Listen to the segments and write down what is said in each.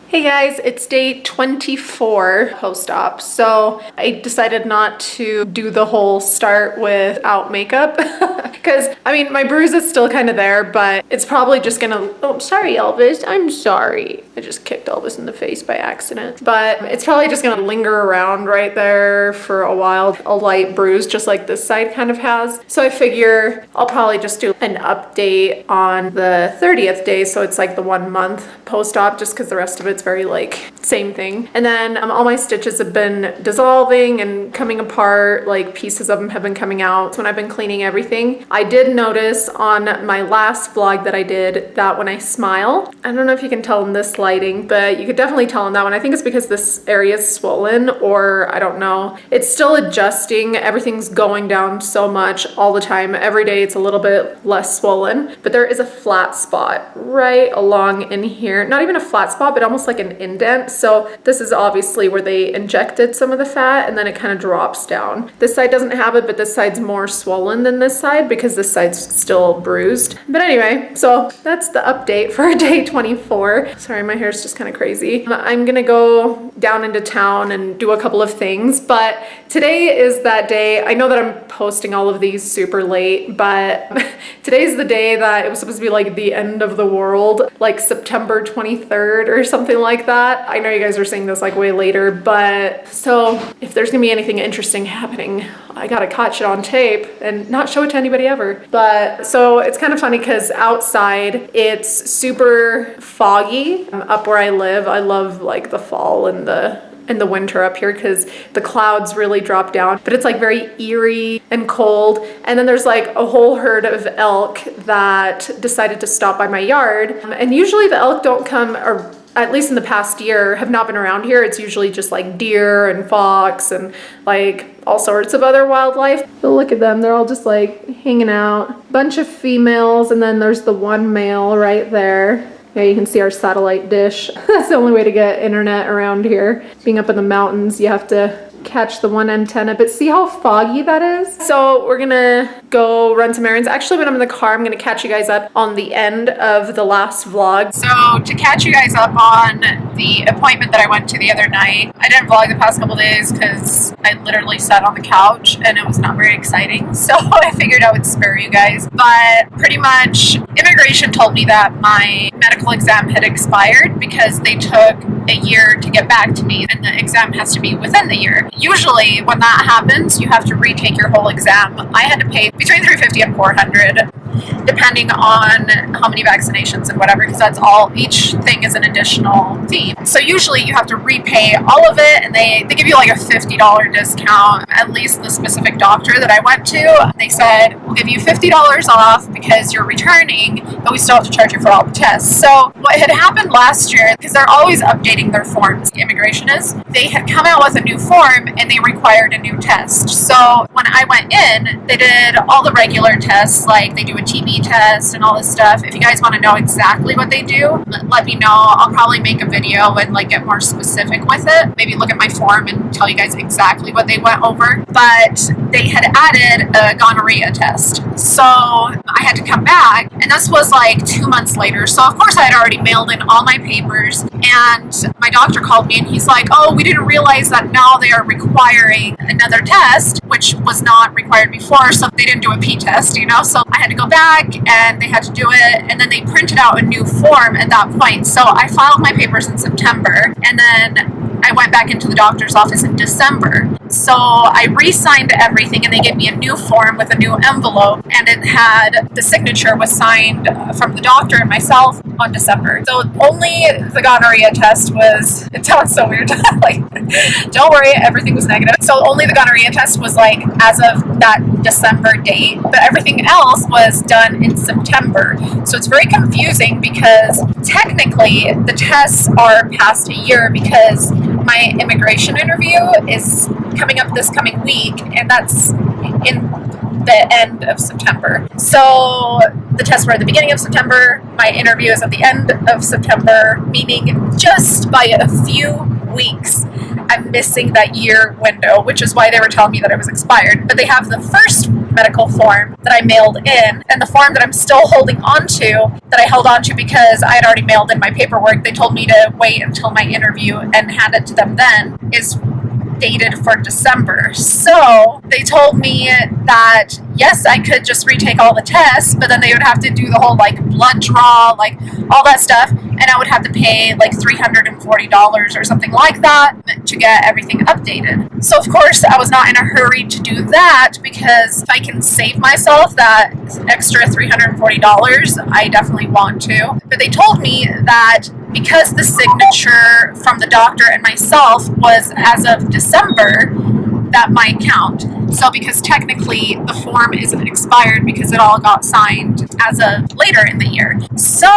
Hey guys, it's day 24 post-op. So I decided not to do the whole start without makeup because I mean my bruise is still kind of there, but it's probably just gonna, oh sorry Elvis, I'm sorry. I just kicked Elvis in the face by accident. But it's probably just gonna linger around right there for a while, a light bruise just like this side kind of has. So I figure I'll probably just do an update on the 30th day, so it's like the 1 month post-op, just because the rest of it's very like same thing. And then all my stitches have been dissolving and coming apart, like pieces of them have been coming out when I've been cleaning everything. I did notice on my last vlog that I did that when I smile, I don't know if you can tell in this lighting, but you could definitely tell in that one. I think it's because this area is swollen, or I don't know. It's still adjusting. Everything's going down so much all the time. Every day it's a little bit less swollen, but there is a flat spot right along in here. Not even a flat spot, but almost like an indent. So this is obviously where they injected some of the fat, and then it kind of drops down. This side doesn't have it, but this side's more swollen than this side because this side's still bruised. But anyway, so that's the update for day 24. Sorry, my hair's just kind of crazy. I'm gonna go down into town and do a couple of things, but today is that day. I know that I'm posting all of these super late, but today's the day that it was supposed to be like the end of the world, like September 23rd or something like that. I know you guys are saying this like way later, but so if there's gonna be anything interesting happening, I gotta catch it on tape and not show it to anybody ever. But so it's kind of funny because outside it's super foggy. Up where I live, I love like the fall and the winter up here because the clouds really drop down, but it's like very eerie and cold. And then there's like a whole herd of elk that decided to stop by my yard. And usually the elk don't come, or at least in the past year, have not been around here. It's usually just like deer and fox and like all sorts of other wildlife. But look at them, they're all just like hanging out. Bunch of females, and then there's the one male right there. Yeah, you can see our satellite dish. That's the only way to get internet around here. Being up in the mountains, you have to catch the one antenna, but see how foggy that is? So we're gonna go run some errands. Actually, when I'm in the car, I'm gonna catch you guys up on the end of the last vlog. So to catch you guys up on the appointment that I went to the other night, I didn't vlog the past couple days because I literally sat on the couch and it was not very exciting. So I figured I would spare you guys. But pretty much immigration told me that my medical exam had expired because they took a year to get back to me, and the exam has to be within the year. Usually when that happens, you have to retake your whole exam. I had to pay between $350 and $400 depending on how many vaccinations and whatever, because that's all, each thing is an additional fee. So usually you have to repay all of it, and they give you like a $50 discount. At least the specific doctor that I went to, they said, we'll give you $50 off because you're returning, but we still have to charge you for all the tests. So what had happened last year, because they're always updating their forms, the immigration is, they had come out with a new form and they required a new test. So when I went in, they did all the regular tests, like they do a TB test and all this stuff. If you guys want to know exactly what they do, let me know. I'll probably make a video and like get more specific with it. Maybe look at my form and tell you guys exactly what they went over. But they had added a gonorrhea test. So I had to come back, and this was like 2 months later. So of course I had already mailed in all my papers, and my doctor called me and he's like, oh, we didn't realize that now they are requiring another test, which was not required before. So they didn't do a P test, you know? So I had to go back and they had to do it, and then they printed out a new form at that point. So I filed my papers in September, and then I went back into the doctor's office in December. So I re-signed everything, and they gave me a new form with a new envelope, and it had, the signature was signed from the doctor and myself on December. So only the gonorrhea test was, it sounds so weird, like, don't worry, everything was negative. So only the gonorrhea test was like as of that December date, but everything else was done in September. So it's very confusing because technically the tests are past a year, because my immigration interview is coming up this coming week, and that's in the end of September. So the tests were at the beginning of September, my interview is at the end of September, meaning just by a few weeks I'm missing that year window, which is why they were telling me that it was expired. But they have the first medical form that I mailed in, and the form that I'm still holding on to, that I held on to because I had already mailed in my paperwork, they told me to wait until my interview and hand it to them then, is dated for December. So they told me that yes, I could just retake all the tests, but then they would have to do the whole like blood draw, like all that stuff, and I would have to pay like $340 or something like that to get everything updated. So of course I was not in a hurry to do that, because if I can save myself that extra $340, I definitely want to. But they told me that because the signature from the doctor and myself was as of December, that might count. So because technically the form isn't expired because it all got signed as of later in the year. So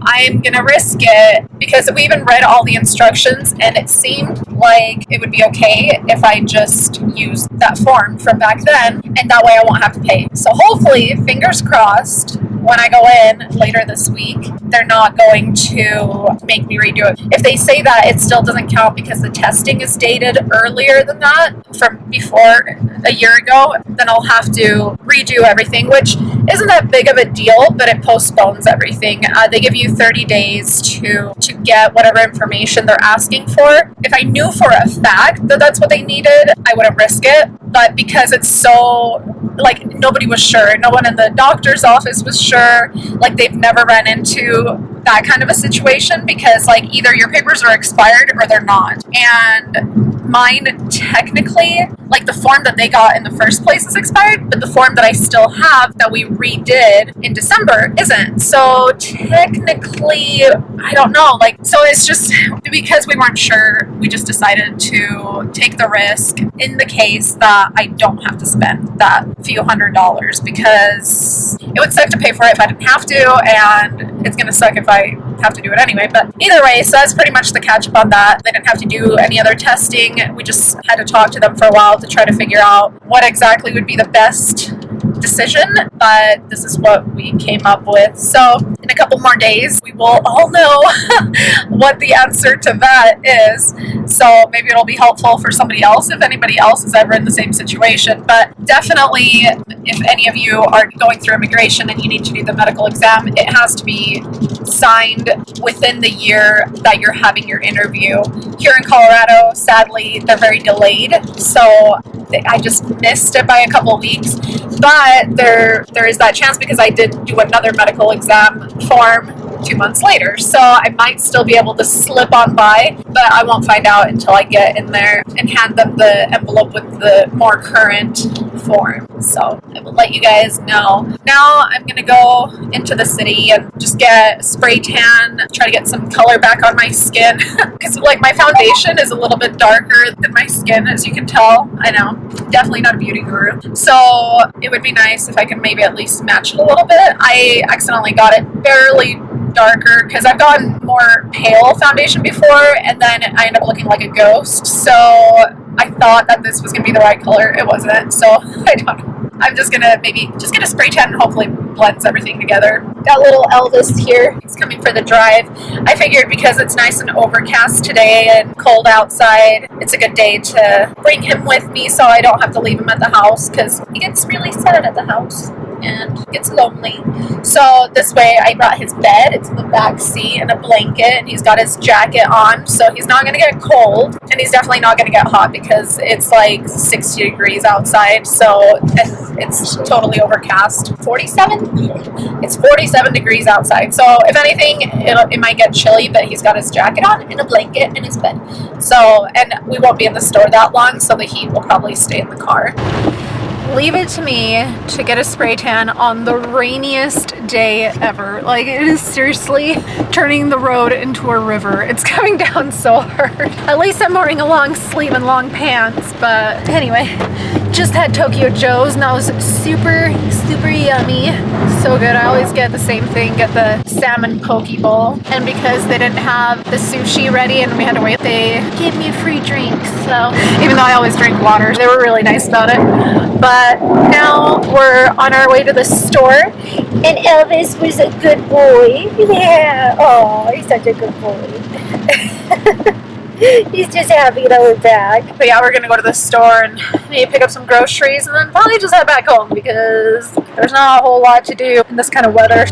I'm gonna risk it, because we even read all the instructions and it seemed like it would be okay if I just used that form from back then, and that way I won't have to pay. So hopefully, fingers crossed, when I go in later this week, they're not going to make me redo it. If they say that it still doesn't count because the testing is dated earlier than that, from before a year ago, then I'll have to redo everything, which isn't that big of a deal, but it postpones everything. They give you 30 days to get whatever information they're asking for. If I knew for a fact that that's what they needed, I wouldn't risk it. But because it's so, like, nobody was sure. No one in the doctor's office was sure. Like, they've never run into that kind of a situation, because, like, either your papers are expired or they're not. And mine, technically, like, the form that they got in the first place is expired, but the form that I still have that we redid in December isn't. So technically, I don't know. Like, so it's just because we weren't sure, we just decided to take the risk in the case that I don't have to spend that few $100s, because it would suck to pay for it if I didn't have to, and it's gonna suck if I have to do it anyway. But either way, so that's pretty much the catch up on that. They didn't have to do any other testing. We just had to talk to them for a while to try to figure out what exactly would be the best decision, but this is what we came up with. So in a couple more days, we will all know what the answer to that is. So maybe it'll be helpful for somebody else if anybody else is ever in the same situation. But definitely, if any of you are going through immigration and you need to do the medical exam, it has to be signed within the year that you're having your interview. Here in Colorado, sadly, they're very delayed, so I just missed it by a couple of weeks. But there is that chance, because I did do another medical exam form 2 months later, so I might still be able to slip on by, but I won't find out until I get in there and hand them the envelope with the more current form. So I will let you guys know. Now I'm gonna go into the city and just get a spray tan, try to get some color back on my skin, because like my foundation is a little bit darker than my skin, as you can tell. I know, definitely not a beauty guru, so it would be nice if I could maybe at least match it a little bit. I accidentally got it barely darker, because I've gotten more pale foundation before, and then I end up looking like a ghost. So I thought that this was gonna be the right color. It wasn't, so I don't know. I'm just gonna maybe just get a spray tan and hopefully blends everything together. Got little Elvis here. He's coming for the drive. I figured because it's nice and overcast today and cold outside, it's a good day to bring him with me so I don't have to leave him at the house, because he gets really sad at the house and gets lonely. So this way I brought his bed. It's in the back seat, and a blanket, and he's got his jacket on, so he's not gonna get cold, and he's definitely not gonna get hot because it's like 60 degrees outside, so it's totally overcast. 47? It's 47 degrees outside, so if anything, it might get chilly, but he's got his jacket on and a blanket in his bed. So, and we won't be in the store that long, so the heat will probably stay in the car. Leave it to me to get a spray tan on the rainiest day ever. Like, it is seriously turning the road into a river. It's coming down so hard. At least I'm wearing a long sleeve and long pants, but anyway, just had Tokyo Joe's, and that was super, super yummy. So good. I always get the same thing, get the salmon poke bowl. And because they didn't have the sushi ready and we had to wait, they gave me a free drink. So even though I always drink water, they were really nice about it. But now we're on our way to the store, and Elvis was a good boy. Yeah, oh, he's such a good boy. He's just happy that we're back. But yeah, we're gonna go to the store and maybe pick up some groceries and then probably just head back home because there's not a whole lot to do in this kind of weather.